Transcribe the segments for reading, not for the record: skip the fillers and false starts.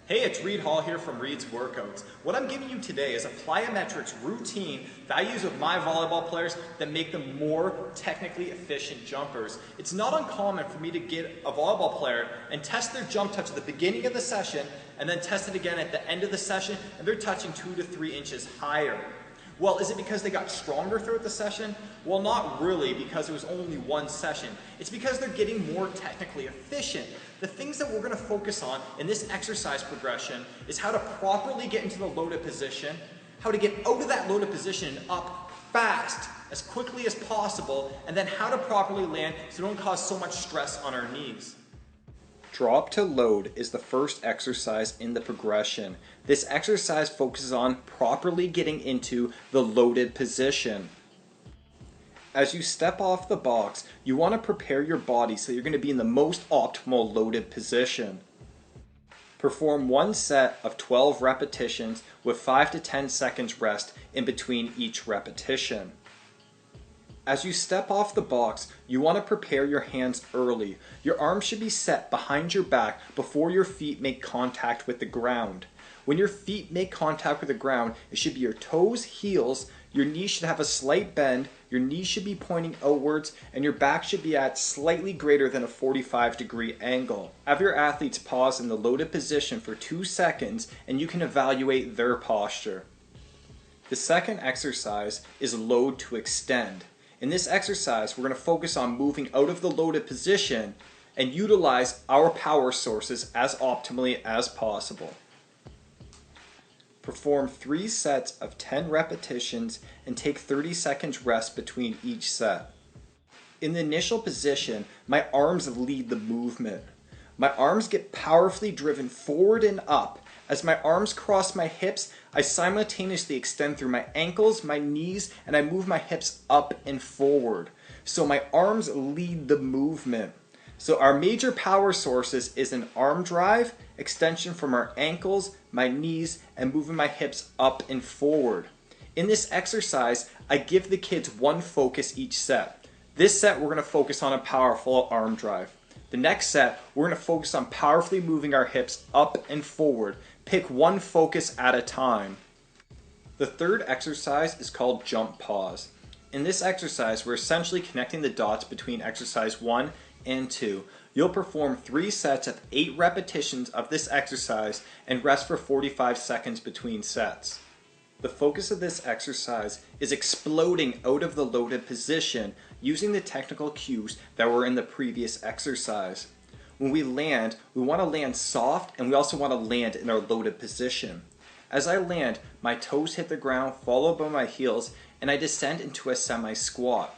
Hey, it's Reed Hall here from Reed's Workouts. What I'm giving you today is a plyometrics routine that I use with my volleyball players that make them more technically efficient jumpers. It's not uncommon for me to get a volleyball player and test their jump touch at the beginning of the session and then test it again at the end of the session and they're touching 2 to 3 inches higher. Well, is it because they got stronger throughout the session? Well, not really, because it was only one session. It's because they're getting more technically efficient. The things that we're going to focus on in this exercise progression is how to properly get into the loaded position, how to get out of that loaded position and up fast, as quickly as possible, and then how to properly land so we don't cause so much stress on our knees. Drop to load is the first exercise in the progression. This exercise focuses on properly getting into the loaded position. As you step off the box, you want to prepare your body so you're going to be in the most optimal loaded position. Perform one set of 12 repetitions with 5 to 10 seconds rest in between each repetition. As you step off the box, you want to prepare your hands early. Your arms should be set behind your back before your feet make contact with the ground. When your feet make contact with the ground, it should be your toes, heels, your knees should have a slight bend, your knees should be pointing outwards, and your back should be at slightly greater than a 45-degree angle. Have your athletes pause in the loaded position for 2 seconds and you can evaluate their posture. The second exercise is load to extend. In this exercise, we're going to focus on moving out of the loaded position and utilize our power sources as optimally as possible. Perform 3 sets of 10 repetitions and take 30 seconds rest between each set. In the initial position, my arms lead the movement. My arms get powerfully driven forward and up. As my arms cross my hips, I simultaneously extend through my ankles, my knees, and I move my hips up and forward. So my arms lead the movement. So our major power sources is an arm drive, extension from our ankles, my knees, and moving my hips up and forward. In this exercise, I give the kids one focus each set. This set we're going to focus on a powerful arm drive. The next set, we're going to focus on powerfully moving our hips up and forward. Pick one focus at a time. The third exercise is called jump pause. In this exercise, we're essentially connecting the dots between exercise 1 and 2. You'll perform 3 sets of 8 repetitions of this exercise and rest for 45 seconds between sets. The focus of this exercise is exploding out of the loaded position using the technical cues that were in the previous exercise. When we land, we want to land soft and we also want to land in our loaded position. As I land, my toes hit the ground followed by my heels and I descend into a semi-squat.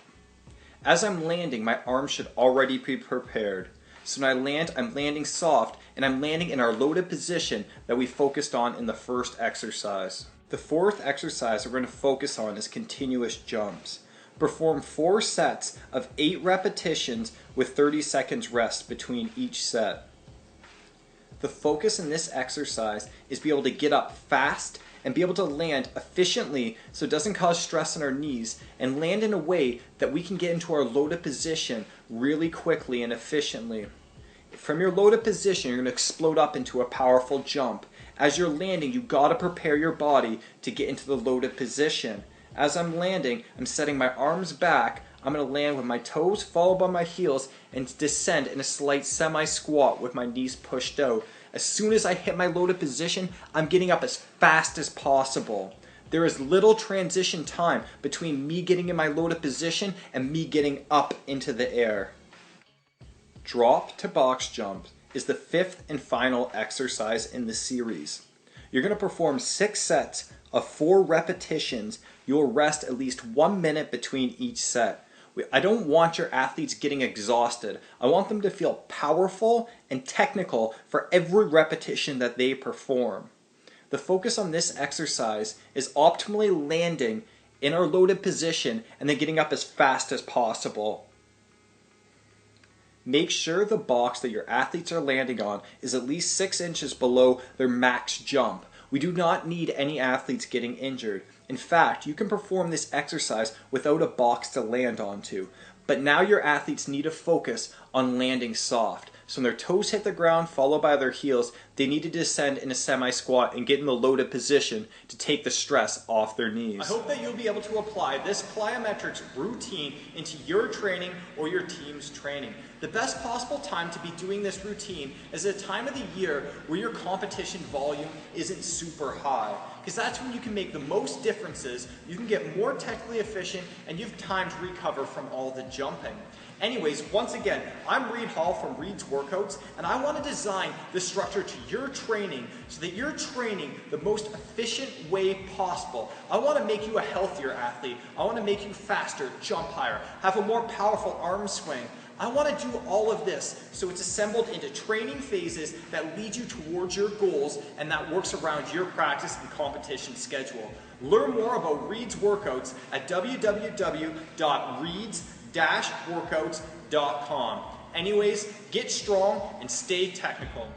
As I'm landing, my arms should already be prepared. So when I land, I'm landing soft and I'm landing in our loaded position that we focused on in the first exercise. The fourth exercise we're going to focus on is continuous jumps. Perform 4 sets of 8 repetitions with 30 seconds rest between each set. The focus in this exercise is be able to get up fast and be able to land efficiently so it doesn't cause stress on our knees and land in a way that we can get into our loaded position really quickly and efficiently. From your loaded position, you're going to explode up into a powerful jump. As you're landing, you've got to prepare your body to get into the loaded position. As I'm landing, I'm setting my arms back. I'm going to land with my toes followed by my heels and descend in a slight semi-squat with my knees pushed out. As soon as I hit my loaded position, I'm getting up as fast as possible. There is little transition time between me getting in my loaded position and me getting up into the air. Drop to box jump is the 5th and final exercise in the series. You're going to perform 6 sets of 4 repetitions. You'll rest at least 1 minute between each set. I don't want your athletes getting exhausted. I want them to feel powerful and technical for every repetition that they perform. The focus on this exercise is optimally landing in our loaded position and then getting up as fast as possible. Make sure the box that your athletes are landing on is at least 6 inches below their max jump. We do not need any athletes getting injured. In fact, you can perform this exercise without a box to land onto. But now your athletes need to focus on landing soft. So when their toes hit the ground, followed by their heels, they need to descend in a semi-squat and get in the loaded position to take the stress off their knees. I hope that you'll be able to apply this plyometrics routine into your training or your team's training. The best possible time to be doing this routine is a time of the year where your competition volume isn't super high, because that's when you can make the most differences, you can get more technically efficient, and you have time to recover from all the jumping. Anyways, once again, I'm Reed Hall from Reed's Workouts, and I want to design the structure to your training so that you're training the most efficient way possible. I want to make you a healthier athlete. I want to make you faster, jump higher, have a more powerful arm swing. I want to do all of this so it's assembled into training phases that lead you towards your goals and that works around your practice and competition schedule. Learn more about Reed's Workouts at www.reeds-workouts.com. Anyways, get strong and stay technical.